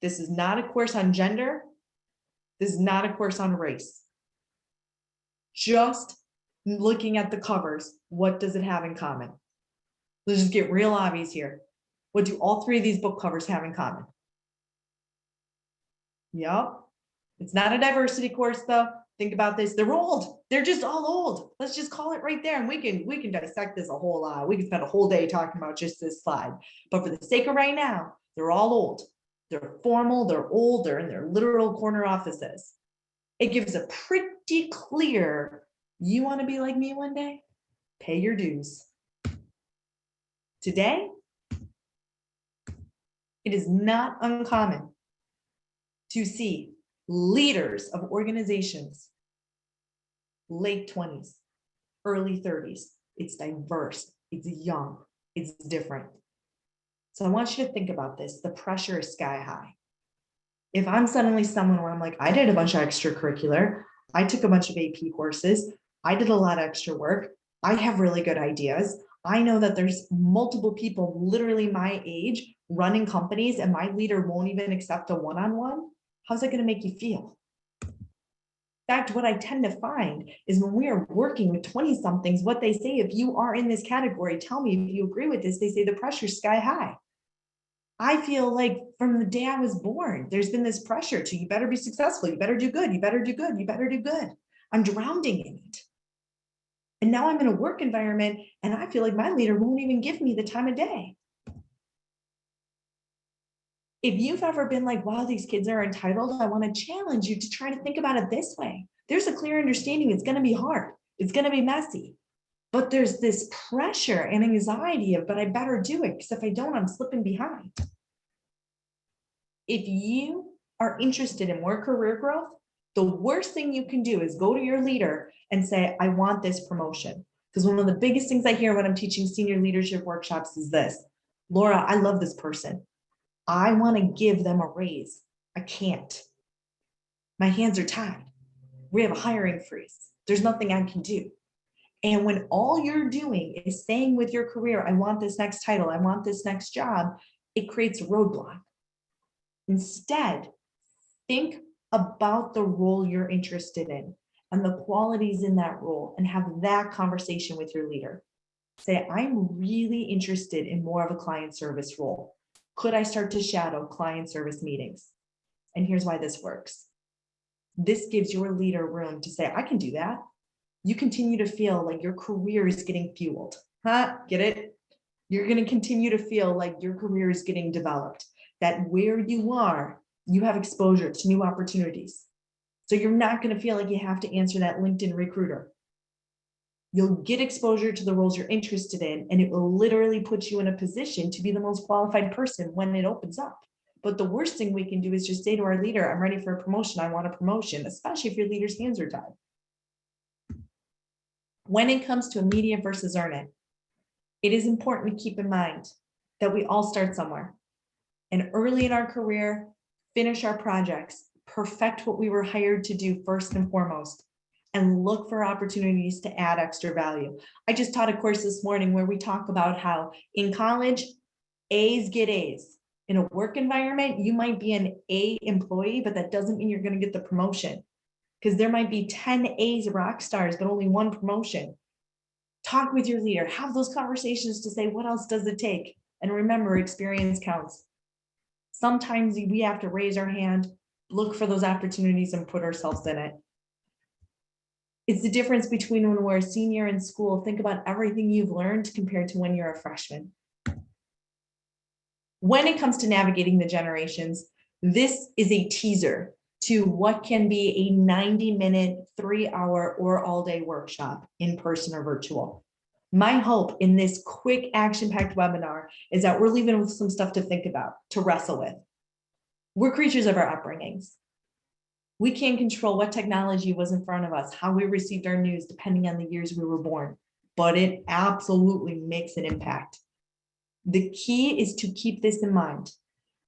This is not a course on gender. This is not a course on race. Just looking at the covers, what does it have in common? Let's just get real obvious here. What do all three of these book covers have in common? Yep. It's not a diversity course though. Think about this. They're old. They're just all old. Let's just call it right there. And we can dissect this a whole lot. We can spend a whole day talking about just this slide. But for the sake of right now, they're all old. They're formal, they're old, they're in their literal corner offices. It gives a pretty clear, you want to be like me one day? Pay your dues. Today, it is not uncommon to see leaders of organizations, late 20s, early 30s. It's diverse, it's young, it's different. So I want you to think about this. The pressure is sky high. If I'm suddenly someone where I'm like, I did a bunch of extracurricular, I took a bunch of AP courses, I did a lot of extra work, I have really good ideas. I know that there's multiple people literally my age running companies and my leader won't even accept a one-on-one. How's that going to make you feel? In fact, what I tend to find is when we are working with 20 somethings, what they say, if you are in this category, tell me if you agree with this, they say the pressure's sky high. I feel like from the day I was born, there's been this pressure to, you better be successful, you better do good, you better do good, you better do good. I'm drowning in it. And now I'm in a work environment and I feel like my leader won't even give me the time of day. If you've ever been like, wow, these kids are entitled, I want to challenge you to try to think about it this way. There's a clear understanding it's going to be hard. It's going to be messy. But there's this pressure and anxiety of, but I better do it because if I don't, I'm slipping behind. If you are interested in more career growth, the worst thing you can do is go to your leader and say, I want this promotion. Because one of the biggest things I hear when I'm teaching senior leadership workshops is this: Laura, I love this person. I want to give them a raise. I can't. My hands are tied. We have a hiring freeze. There's nothing I can do. And when all you're doing is staying with your career, I want this next title, I want this next job, it creates a roadblock. Instead, think about the role you're interested in and the qualities in that role and have that conversation with your leader. Say, I'm really interested in more of a client service role. Could I start to shadow client service meetings? And here's why this works. This gives your leader room to say, I can do that. You continue to feel like your career is getting fueled. Get it? You're going to continue to feel like your career is getting developed, that where you are, you have exposure to new opportunities. So you're not going to feel like you have to answer that LinkedIn recruiter. You'll get exposure to the roles you're interested in, and it will literally put you in a position to be the most qualified person when it opens up. But the worst thing we can do is just say to our leader, I'm ready for a promotion. I want a promotion, especially if your leader's hands are tied. When it comes to immediate versus earn it, it is important to keep in mind that we all start somewhere. And early in our career, finish our projects, perfect what we were hired to do first and foremost, and look for opportunities to add extra value. I just taught a course this morning where we talk about how in college, A's get A's. In a work environment, you might be an A employee, but that doesn't mean you're going to get the promotion, because there might be 10 A's rock stars, but only one promotion. Talk with your leader, have those conversations to say, what else does it take? And remember, experience counts. Sometimes we have to raise our hand, look for those opportunities and put ourselves in it. It's the difference between when we're a senior in school. Think about everything you've learned compared to when you're a freshman. When it comes to navigating the generations, this is a teaser to what can be a 90-minute, 3-hour, or all-day workshop, in person or virtual. My hope in this quick action-packed webinar is that we're leaving with some stuff to think about, to wrestle with. We're creatures of our upbringings. We can't control what technology was in front of us, how we received our news, depending on the years we were born, but it absolutely makes an impact. The key is to keep this in mind.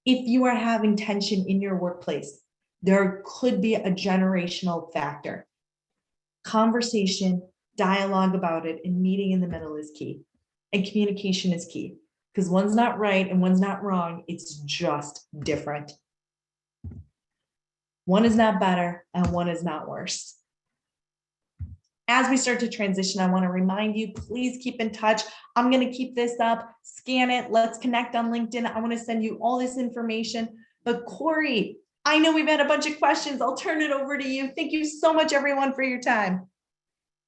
If you are having tension in your workplace, there could be a generational factor. Conversation, dialogue about it, and meeting in the middle is key. And communication is key, because one's not right and one's not wrong. It's just different. One is not better and one is not worse. As we start to transition, I want to remind you, please keep in touch. I'm going to keep this up, scan it. Let's connect on LinkedIn. I want to send you all this information. But Corey, I know we've had a bunch of questions. I'll turn it over to you. Thank you so much, everyone, for your time.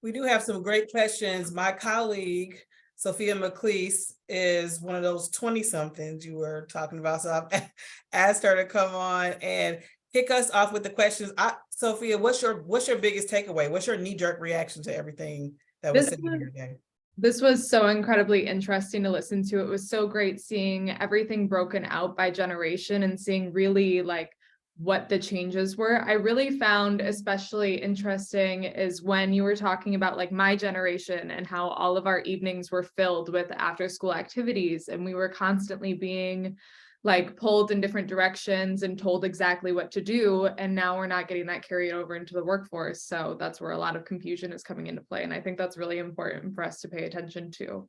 We do have some great questions. My colleague, Sophia McLeese, is one of those 20-somethings you were talking about. So I've asked her to come on and kick us off with the questions. Sophia, what's your biggest takeaway? What's your knee-jerk reaction to everything that was said here today? This was so incredibly interesting to listen to. It was so great seeing everything broken out by generation and seeing really like what the changes were. I really found especially interesting is when you were talking about like my generation and how all of our evenings were filled with after school activities, and we were constantly being like pulled in different directions and told exactly what to do. And now we're not getting that carried over into the workforce. So that's where a lot of confusion is coming into play. And I think that's really important for us to pay attention to.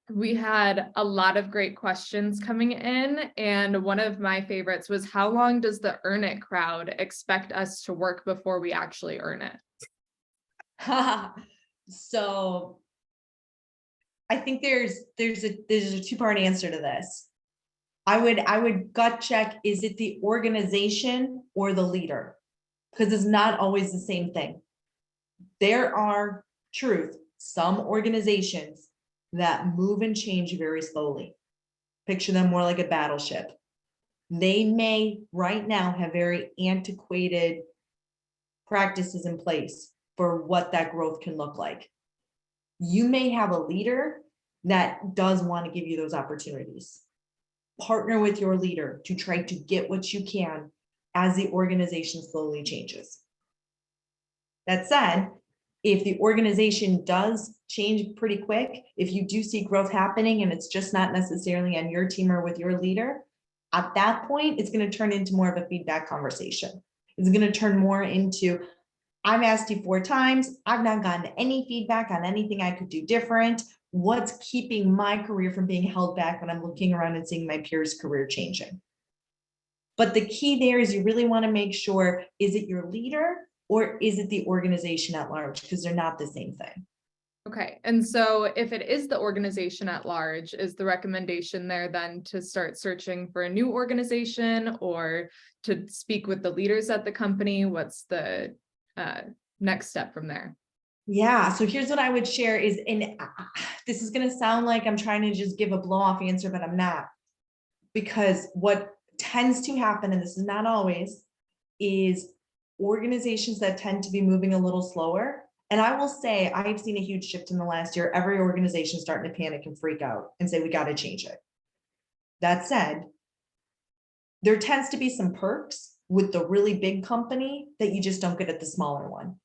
We had a lot of great questions coming in. And one of my favorites was, how long does the earn it crowd expect us to work before we actually earn it? So I think there's a two-part answer to this. I would gut check, is it the organization or the leader? Because it's not always the same thing. There are some organizations that move and change very slowly. Picture them more like a battleship. They may right now have very antiquated practices in place for what that growth can look like. You may have a leader that does want to give you those opportunities. Partner with your leader to try to get what you can as the organization slowly changes. That said, if the organization does change pretty quick, if you do see growth happening and it's just not necessarily on your team or with your leader, at that point, it's going to turn into more of a feedback conversation. It's going to turn more into, I've asked you 4 times. I've not gotten any feedback on anything I could do different. What's keeping my career from being held back when I'm looking around and seeing my peers' career changing? But the key there is you really want to make sure, is it your leader or is it the organization at large? Because they're not the same thing. Okay. And so if it is the organization at large, is the recommendation there then to start searching for a new organization or to speak with the leaders at the company? What's the next step from there? Yeah, so here's what I would share is, and this is going to sound like I'm trying to just give a blow off answer, but I'm not. Because what tends to happen, and this is not always, is organizations that tend to be moving a little slower. And I will say, I've seen a huge shift in the last year. Every organization starting to panic and freak out and say, we got to change it. That said, there tends to be some perks with the really big company that you just don't get at the smaller one.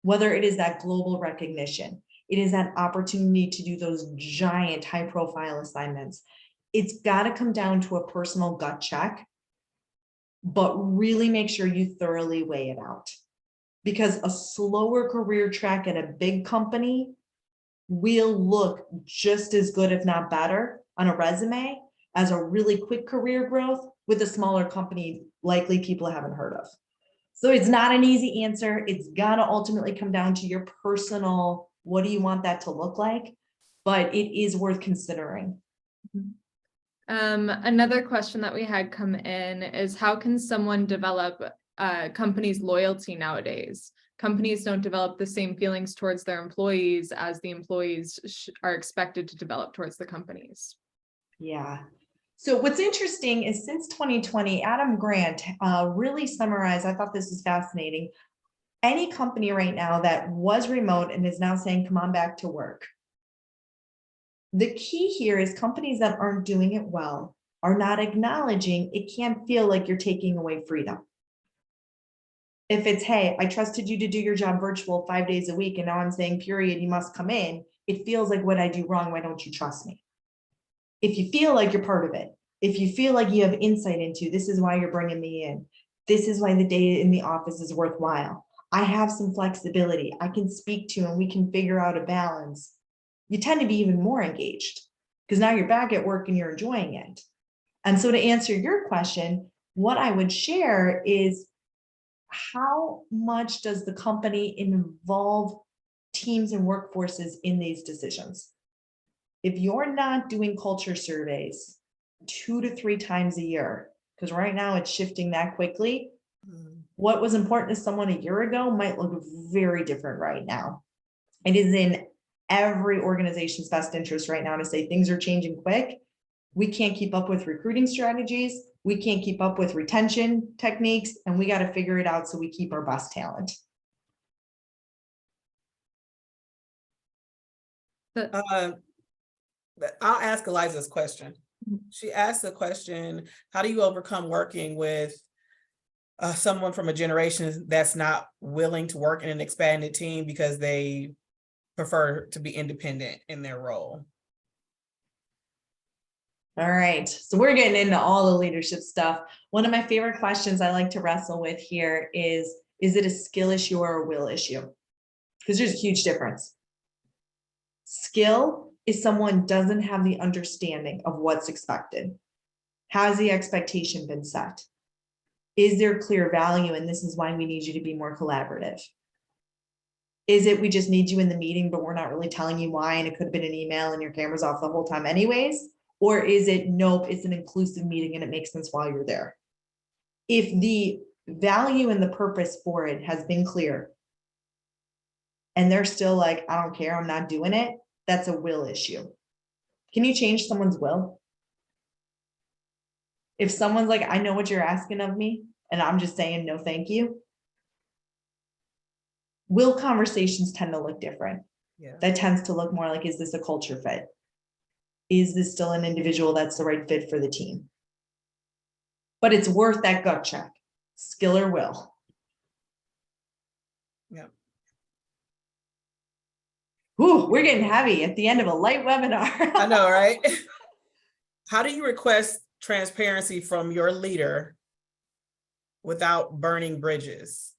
Whether it is that global recognition, it is that opportunity to do those giant high profile assignments. It's got to come down to a personal gut check, but really make sure you thoroughly weigh it out. Because a slower career track at a big company will look just as good, if not better, on a resume as a really quick career growth with a smaller company likely people haven't heard of. So it's not an easy answer. It's got to ultimately come down to your personal, what do you want that to look like? But it is worth considering. Another question that we had come in is, how can someone develop companies' loyalty nowadays? companies don't develop the same feelings towards their employees as the employees are expected to develop towards the companies. Yeah. So what's interesting is since 2020, Adam Grant really summarized, I thought this was fascinating. Any company right now that was remote and is now saying, come on back to work. The key here is companies that aren't doing it well are not acknowledging it can't feel like you're taking away freedom. If it's, hey, I trusted you to do your job virtual 5 days a week, and now I'm saying, period, you must come in. It feels like, what I do wrong, why don't you trust me? If you feel like you're part of it, if you feel like you have insight into, this is why you're bringing me in, this is why the day in the office is worthwhile, I have some flexibility, I can speak to, and we can figure out a balance, you tend to be even more engaged because now you're back at work and you're enjoying it. And so to answer your question, what I would share is, how much does the company involve teams and workforces in these decisions? If you're not doing culture surveys 2 to 3 times a year, because right now it's shifting that quickly, what was important to someone a year ago might look very different right now. It is in every organization's best interest right now to say things are changing quick. We can't keep up with recruiting strategies. We can't keep up with retention techniques, and we got to figure it out so we keep our best talent. I'll ask Eliza's question. She asked the question, how do you overcome working with someone from a generation that's not willing to work in an expanded team because they prefer to be independent in their role? All right, so we're getting into all the leadership stuff. One of my favorite questions I like to wrestle with here is it a skill issue or a will issue? Because there's a huge difference. Skill is someone doesn't have the understanding of what's expected. Has the expectation been set? Is there clear value? And this is why we need you to be more collaborative. Is it we just need you in the meeting, but we're not really telling you why, and it could have been an email and your camera's off the whole time anyways? Or is it, nope, it's an inclusive meeting and it makes sense while you're there? If the value and the purpose for it has been clear, and they're still like, I don't care, I'm not doing it, that's a will issue. Can you change someone's will? If someone's like, I know what you're asking of me, and I'm just saying no, thank you. Will conversations tend to look different. Yeah. That tends to look more like, is this a culture fit? Is this still an individual that's the right fit for the team? But it's worth that gut check, skill or will. Yeah. Ooh, we're getting heavy at the end of a light webinar. I know, right? How do you request transparency from your leader without burning bridges?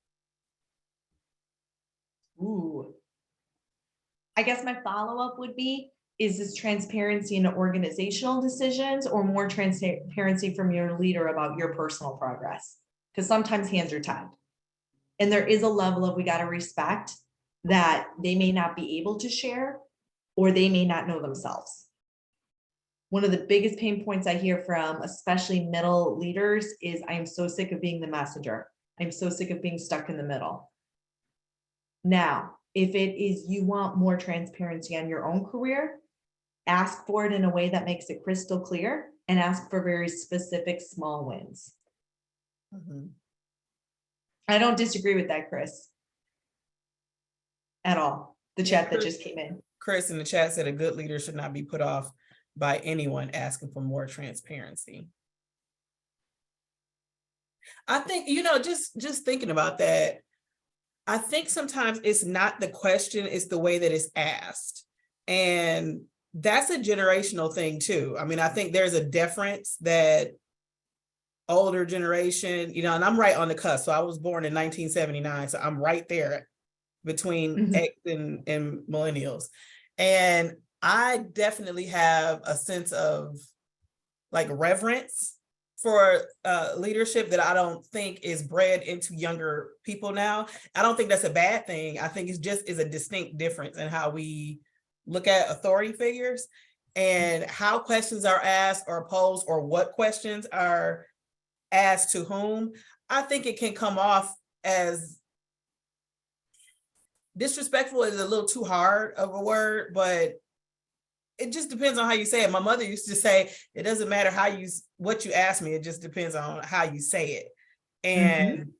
Ooh. I guess my follow-up would be, is this transparency in organizational decisions or more transparency from your leader about your personal progress? Because sometimes hands are tied. And there is a level of, we got to respect that they may not be able to share, or they may not know themselves. One of the biggest pain points I hear from especially middle leaders is, I am so sick of being the messenger. I'm so sick of being stuck in the middle. Now, if it is you want more transparency on your own career, ask for it in a way that makes it crystal clear, and ask for very specific small wins. Mm-hmm. I don't disagree with that, Chris, at all. The chat that just came in. Chris in the chat said a good leader should not be put off by anyone asking for more transparency. I think, just thinking about that, I think sometimes it's not the question, it's the way that it's asked. And that's a generational thing too. I mean, I think there's a difference that older generation, and I'm right on the cusp. So I was born in 1979. So I'm right there between X and millennials. And I definitely have a sense of like reverence for leadership that I don't think is bred into younger people now. I don't think that's a bad thing. I think it's just is a distinct difference in how we look at authority figures and how questions are asked or posed, or what questions are asked to whom. I think it can come off as disrespectful is a little too hard of a word, but it just depends on how you say it. My mother used to say, it doesn't matter what you ask me, it just depends on how you say it. And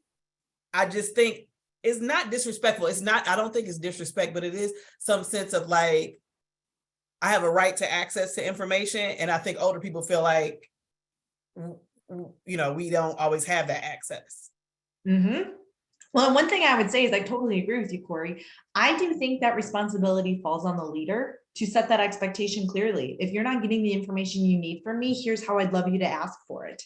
I just think it's not disrespectful. I don't think it's disrespect, but it is some sense of like, I have a right to access to information. And I think older people feel like, we don't always have that access. Well, and one thing I would say is I totally agree with you, Corey. I do think that responsibility falls on the leader to set that expectation clearly. If you're not getting the information you need from me, here's how I'd love you to ask for it.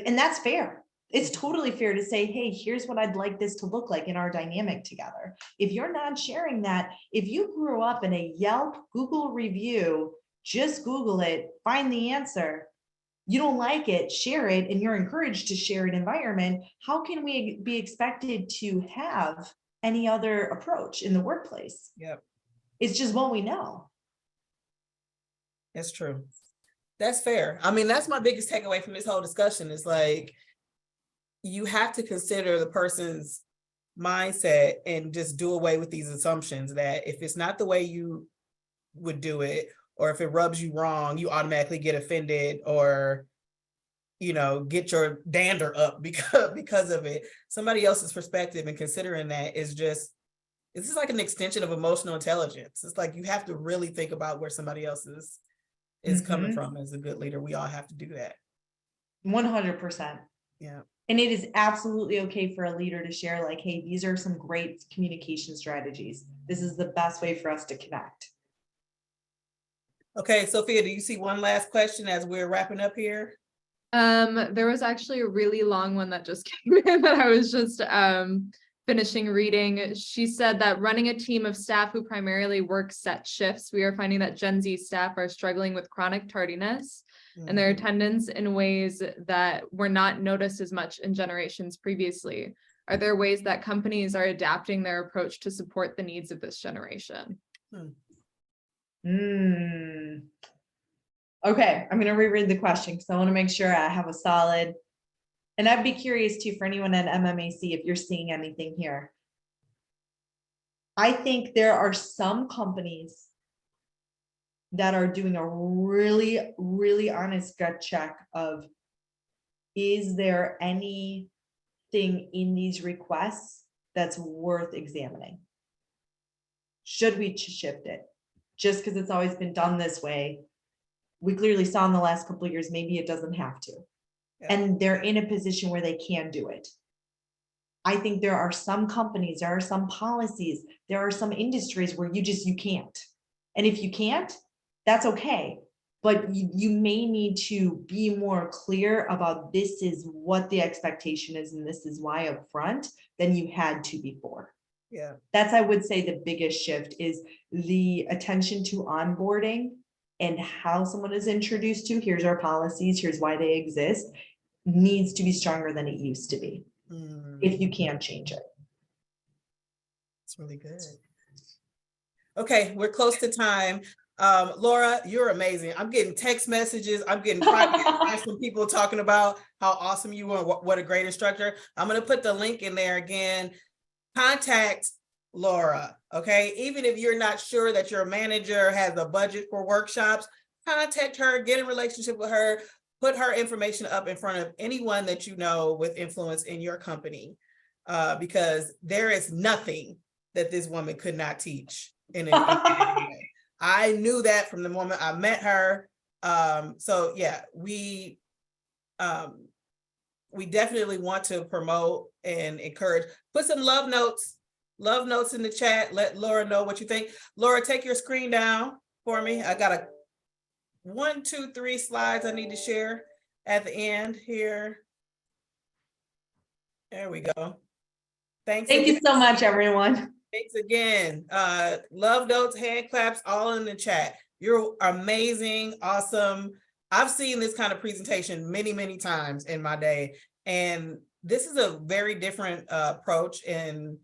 And that's fair. It's totally fair to say, hey, here's what I'd like this to look like in our dynamic together. If you're not sharing that, if you grew up in a Yelp, Google review, just Google it, find the answer, you don't like it, share it, and you're encouraged to share an environment, how can we be expected to have any other approach in the workplace? Yep. It's just what we know. That's true. That's fair. I mean, that's my biggest takeaway from this whole discussion is like, you have to consider the person's mindset and just do away with these assumptions that if it's not the way you would do it, or if it rubs you wrong, you automatically get offended or, get your dander up because of it. Somebody else's perspective and considering that is just, this is like an extension of emotional intelligence. It's like, you have to really think about where somebody else is coming from as a good leader. We all have to do that. 100%. Yeah. And it is absolutely okay for a leader to share like, hey, these are some great communication strategies. This is the best way for us to connect. Okay, Sophia, do you see one last question as we're wrapping up here? There was actually a really long one that just came in that I was just finishing reading. She said that running a team of staff who primarily work set shifts, we are finding that Gen Z staff are struggling with chronic tardiness and their attendance in ways that were not noticed as much in generations previously. Are there ways that companies are adapting their approach to support the needs of this generation? Okay, I'm going to reread the question because I want to make sure I have a solid, and I'd be curious too for anyone at MMAC if you're seeing anything here. I think there are some companies that are doing a really, really honest gut check of, is there anything in these requests that's worth examining? Should we shift it? Just because it's always been done this way, we clearly saw in the last couple of years, maybe it doesn't have to. Yeah. And they're in a position where they can do it. I think there are some companies, there are some policies, there are some industries where you can't. And if you can't, that's okay. But you may need to be more clear about this is what the expectation is and this is why up front than you had to before. Yeah. That's, I would say, the biggest shift is the attention to onboarding and how someone is introduced to, here's our policies, here's why they exist, needs to be stronger than it used to be. If you can change it. It's really good. Okay, we're close to time. Lora, you're amazing. I'm getting text messages. I'm getting private from people talking about how awesome you are, what a great instructor. I'm going to put the link in there again. Contact Lora, okay? Even if you're not sure that your manager has a budget for workshops, contact her, get in relationship with her, put her information up in front of anyone that you know with influence in your company, because there is nothing that this woman could not teach in any way. I knew that from the moment I met her. So yeah, we definitely want to promote and encourage. Put some love notes in the chat. Let Lora know what you think. Lora, take your screen down for me. I got 1, 2, 3 slides I need to share at the end here. There we go. Thank you so much, everyone. Thanks again. Love notes, hand claps, all in the chat. You're amazing, awesome. I've seen this kind of presentation many, many times in my day. And this is a very different approach and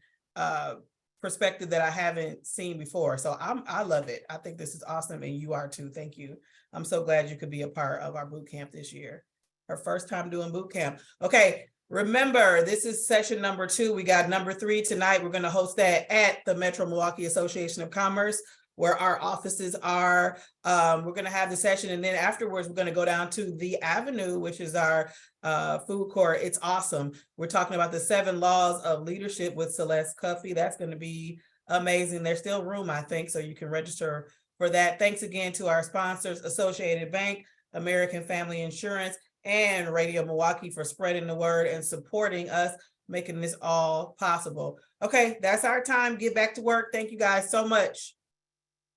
perspective that I haven't seen before. So I love it. I think this is awesome. And you are too. Thank you. I'm so glad you could be a part of our boot camp this year. Her first time doing boot camp. Okay, Remember, this is session number 2. We got number 3 tonight. We're going to host that at the Metro Milwaukee Association of Commerce, where our offices are. We're going to have the session, and then afterwards, we're going to go down to the Avenue, which is our food court. It's awesome. We're talking about the 7 laws of leadership with Celeste Cuffey. That's going to be amazing. There's still room, I think, so you can register for that. Thanks again to our sponsors, Associated Bank, American Family Insurance, and Radio Milwaukee for spreading the word and supporting us, making this all possible. Okay, that's our time. Get back to work. Thank you guys so much.